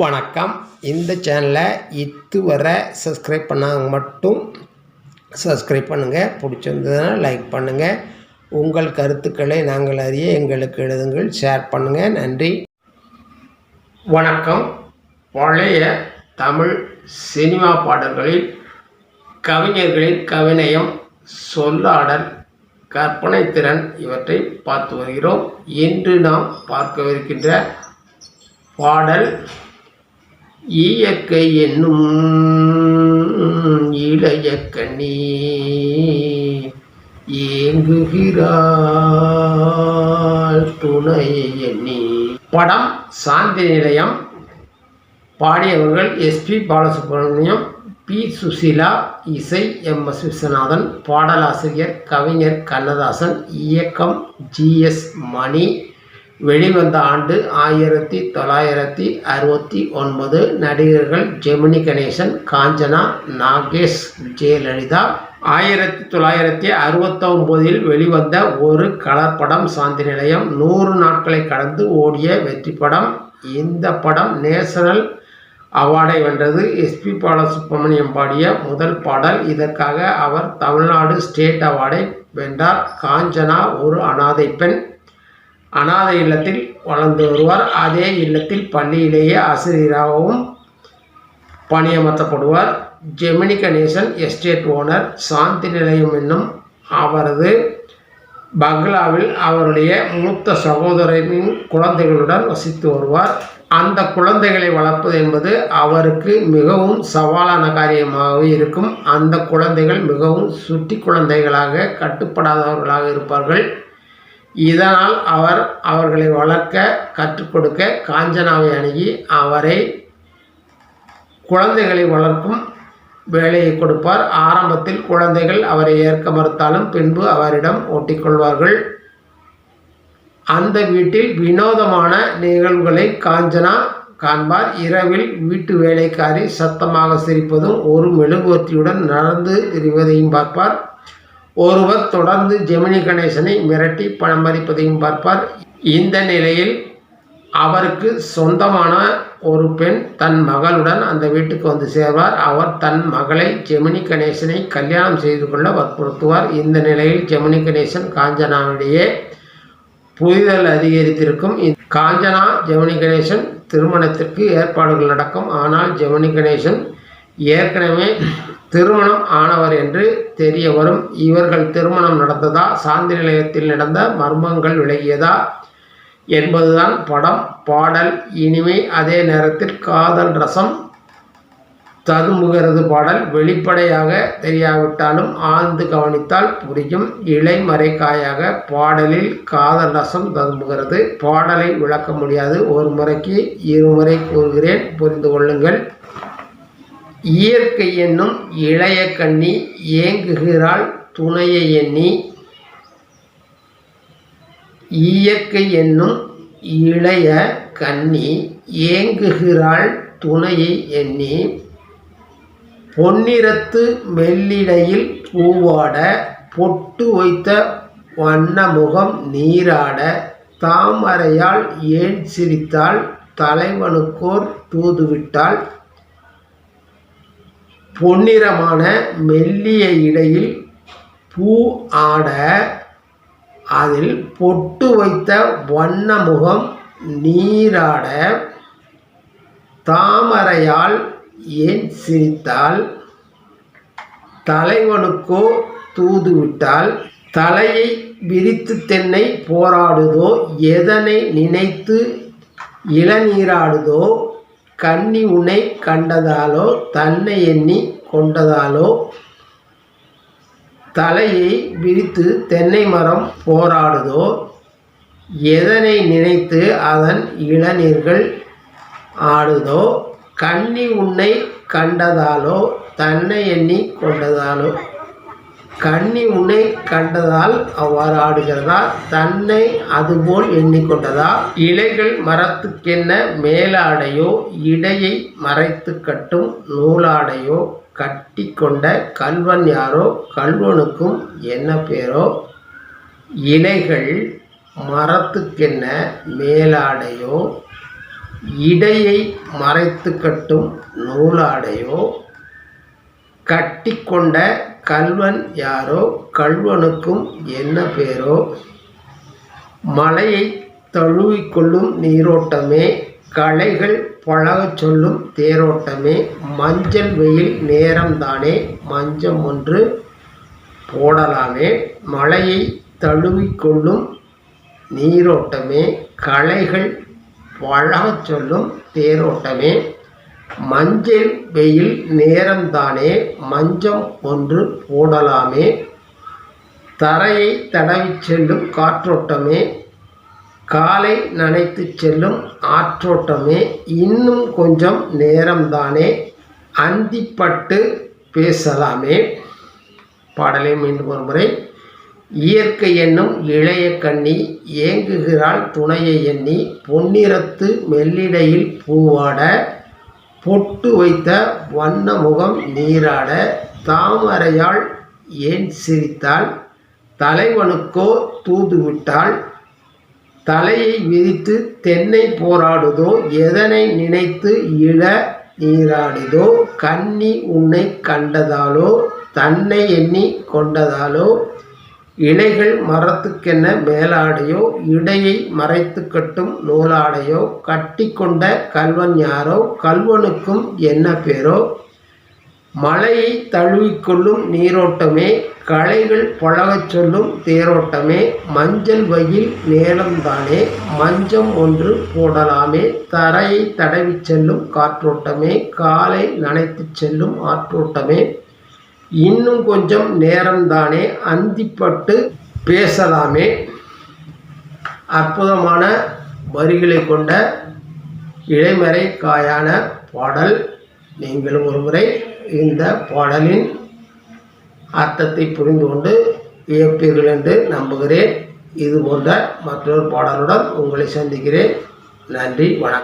வணக்கம். இந்த சேனலை இதுவரை சப்ஸ்கிரைப் பண்ணாங்க மட்டும் சப்ஸ்கிரைப் பண்ணுங்கள். பிடிச்சிருந்ததுன்னா லைக் பண்ணுங்கள். உங்கள் கருத்துக்களை நாங்கள் அறிய எங்களுக்கு எழுதுங்கள், ஷேர் பண்ணுங்கள். நன்றி. வணக்கம். பழைய தமிழ் சினிமா பாடல்களில் கவிஞர்களின் கவிநயம், சொல்லாடல், கற்பனை திறன் இவற்றை பார்த்து வருகிறோம். இன்று நாம் பார்க்கவிருக்கின்ற பாடல் இயற்கை என்னும் இளைய கண்ணி ஏங்குகிறாள் துணையை எண்ணி. படம் சாந்தி நிலையம். பாடியவர்கள் எஸ்பி பாலசுப்ரமணியம், பி சுசீலா. இசை எம்.எஸ். விஸ்வநாதன். பாடலாசிரியர் கவிஞர் கண்ணதாசன். இயக்கம் ஜி.எஸ். மணி. வெளிவந்த ஆண்டு 1969. நடிகர்கள் ஜெமினி கணேசன், காஞ்சனா, நாகேஷ், ஜெயலலிதா. 1969 வெளிவந்த ஒரு கலர் படம் சாந்தி நிலையம். 100 நாட்களை கடந்து ஓடிய வெற்றி படம். இந்த படம் நேஷனல் அவார்டை வென்றது. எஸ்பி பாலசுப்ரமணியம் பாடிய முதல் பாடல். இதற்காக அவர் தமிழ்நாடு ஸ்டேட் அவார்டை வென்றார். காஞ்சனா ஒரு அனாதை பெண். அனாதை இல்லத்தில் வளர்ந்து வருவார். அதே இல்லத்தில் பள்ளியிலேயே ஆசிரியராகவும் பணியமர்த்தப்படுவார். Gemini Ganesan estate owner. சாந்தி நிலையம் என்னும் அவரது பங்களாவில் அவருடைய மூத்த சகோதரனின் குழந்தைகளுடன் வசித்து வருவார். அந்த குழந்தைகளை வளர்ப்பது என்பது அவருக்கு மிகவும் சவாலான காரியமாகவே இருக்கும். அந்த குழந்தைகள் மிகவும் சுட்டி குழந்தைகளாக, கட்டுப்படாதவர்களாக இருப்பார்கள். இதனால் அவர்களை வளர்க்க கற்றுக் கொடுக்க காஞ்சனாவை அணுகி அவரை குழந்தைகளை வளர்க்கும் வேலையை கொடுப்பார். ஆரம்பத்தில் குழந்தைகள் அவரை ஏற்க மறுத்தாலும் பின்பு அவரிடம் ஒட்டிக்கொள்வார்கள். அந்த வீட்டில் வினோதமான நிகழ்வுகளை காஞ்சனா காண்பார். இரவில் வீட்டு வேலைக்காரி சத்தமாக சிரிப்பதும் ஒரு மெழுகுவர்த்தியுடன் நடந்து திரிவதையும் பார்ப்பார். ஒருவர் தொடர்ந்து ஜெமினி கணேசனை மிரட்டி பணம் பறிப்பதையும் பார்ப்பார். இந்த நிலையில் அவருக்கு சொந்தமான ஒரு பெண் தன் மகளுடன் அந்த வீட்டுக்கு வந்து சேர்வார். அவர் தன் மகளை ஜெமினி கணேசனை கல்யாணம் செய்து கொள்ள வற்புறுத்துவார். இந்த நிலையில் ஜெமினி கணேசன் காஞ்சனாவிடையே புரிதல் அதிகரித்திருக்கும். காஞ்சனா ஜெமினி கணேசன் திருமணத்திற்கு ஏற்பாடுகள் நடக்கும். ஆனால் ஜெமினி கணேசன் ஏற்கனவே திருமணம் ஆனவர் என்று தெரிய வரும். இவர்கள் திருமணம் நடந்ததா, சாந்தி நிலையத்தில் நடந்த மர்மங்கள் விலகியதா என்பதுதான் படம். பாடல் இனிமை, அதே நேரத்தில் காதல் ரசம் ததும்புகிறது. பாடல் வெளிப்படையாக தெரியாவிட்டாலும் ஆழ்ந்து கவனித்தால் புரியும். இலைமறைக்காயாக பாடலில் காதல் ரசம் ததும்புகிறது. பாடலை விளக்க முடியாது. ஒரு முறைக்கு இருமுறை கூறுகிறேன், புரிந்து கொள்ளுங்கள். இயற்கை என்னும் இளைய கண்ணி ஏங்குகிறாள் துணையை எண்ணி. இயற்கை என்னும் இளைய கண்ணி ஏங்குகிறாள் துணையை எண்ணி. பொன்னிறத்து மெல்லிடையில் பூவாட, பொட்டு வைத்த வண்ணமுகம் நீராட, தாமரையால் ஏன் சிரித்தாள், தலைவனுக்கோர் தூதுவிட்டாள். பொன்னிறமான மெல்லிய இடையில் பூ ஆட, அதில் பொட்டு வைத்த வண்ணமுகம் நீராட, தாமரையால் ஏன் சிரித்தாள், தலைவனுக்கோ தூதுவிட்டாள். தலையை விரித்து தென்னை போராடுதோ, எதனை நினைத்து இளநீராடுதோ, கன்னி உன்னை கண்டதாலோ தன்னை எண்ணி கொண்டதாலோ. தலையை விரித்து தென்னை மரம் போராடுதோ, எதனை நினைத்து அதன் இளநீர்கள் ஆடுதோ, கன்னி உன்னை கண்டதாலோ தன்னை எண்ணி கொண்டதாலோ. கன்னி உன்னை கண்டதால் அவ்வாறு ஆடுகிறதா, தன்னை அதுபோல் எண்ணிக்கொண்டதா. இலைகள் மரத்துக்கென்ன மேலாடையோ, இடையை மறைத்து கட்டும் நூலாடையோ, கட்டி கொண்ட கல்வன் யாரோ, கல்வனுக்கும் என்ன பேரோ. இலைகள் மரத்துக்கென்ன மேலாடையோ, இடையை மறைத்து கட்டும் நூலாடையோ கட்டிக்கொண்ட கள்வன் யாரோ கள்வனுக்கும் என்ன பேரோ மலையை தழுவிக்கொள்ளும் நீரோட்டமே களைகள் பழகச் சொல்லும் தேரோட்டமே மஞ்சள் வெயில் நேரம்தானே மஞ்சம் ஒன்று போடலாமே மலையை தழுவிக்கொள்ளும் நீரோட்டமே களைகள் பழகச் சொல்லும் தேரோட்டமே மஞ்சள் வெயில் நேரம்தானே மஞ்சம் ஒன்று போடலாமே தரையை தடவிச் செல்லும் காற்றோட்டமே காலை நனைத்து செல்லும் ஆற்றோட்டமே இன்னும் கொஞ்சம் நேரம்தானே அந்திப்பட்டு பேசலாமே. பாடலை மீண்டும் ஒரு முறை. இயற்கை என்னும் இளைய கண்ணி ஏங்குகிறாள் துணையை எண்ணி பொன்னிறத்து மெல்லிடையில் பூவாட பொட்டு வைத்த வண்ண முகம் நீராட தாமரையாள் ஏன் சிரித்தாள் தலைவனுக்கோ தூதுவிட்டாள் தலையை விரித்து தென்னை போராடுதோ எதனை நினைத்து இள நீராடுதோ கண்ணி உன்னை கண்டதாலோ தன்னை எண்ணி கொண்டதாலோ இலைகள் மரத்துக்கென்ன மேலாடையோ இடையை மறைத்து கட்டும் நூலாடையோ கட்டிக்கொண்ட கள்வன் யாரோ கள்வனுக்கும் என்ன பேரோ மலையை தழுவிக்கொள்ளும் நீரோட்டமே களைகள் பழகச் சொல்லும் தேரோட்டமே மஞ்சள் வெயில் நேரம்தானே மஞ்சம் ஒன்று போடலாமே தரையை தடவிச் செல்லும் காற்றோட்டமே காலை நனைத்துச் செல்லும் ஆற்றோட்டமே இன்னும் கொஞ்சம் நேரம்தானே அந்திப்பட்டு பேசலாமே. அற்புதமான வரிகளை கொண்ட இடைமறை காயான பாடல். நீங்களும் ஒருமுறை இந்த பாடலின் அர்த்தத்தை புரிந்து கொண்டு வியப்பீர்கள் என்று நம்புகிறேன். இது போன்ற மற்றொரு பாடலுடன் உங்களை சந்திக்கிறேன். நன்றி, வணக்கம்.